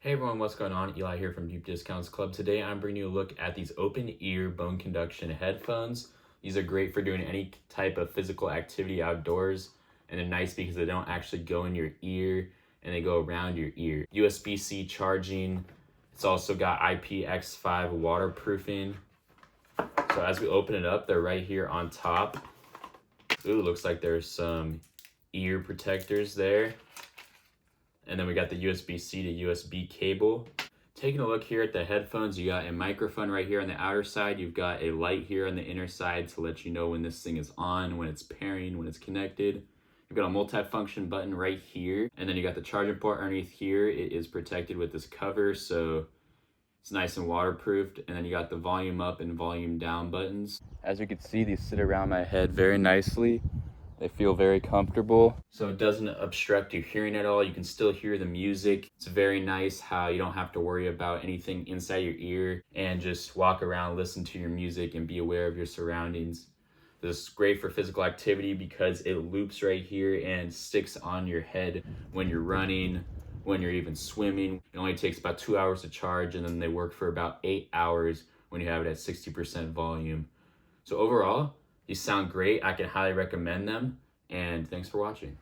Hey everyone, what's going on? Eli here from Deep Discounts Club. Today I'm bringing you a look at these open ear bone conduction headphones. These are great for doing any type of physical activity outdoors, and they're nice because they don't actually go in your ear and they go around your ear. USB-C charging. It's also got IPX5 waterproofing. So as we open it up, they're right here on top. Ooh, looks like there's some ear protectors there. And then we got the USB-C to USB cable. Taking a look here at the headphones, you got a microphone right here on the outer side. You've got a light here on the inner side to let you know when this thing is on, when it's pairing, when it's connected. You've got a multi-function button right here. And then you got the charging port underneath here. It is protected with this cover, so it's nice and waterproofed. And then you got the volume up and volume down buttons. As you can see, these sit around my head very nicely. They feel very comfortable, so it doesn't obstruct your hearing at all. You can still hear the music. It's very nice how you don't have to worry about anything inside your ear and just walk around, listen to your music, and be aware of your surroundings. This is great for physical activity because it loops right here and sticks on your head when you're running, when you're even swimming. It only takes about 2 hours to charge, and then they work for about 8 hours when you have it at 60% volume. So overall, these sound great. I can highly recommend them, and thanks for watching.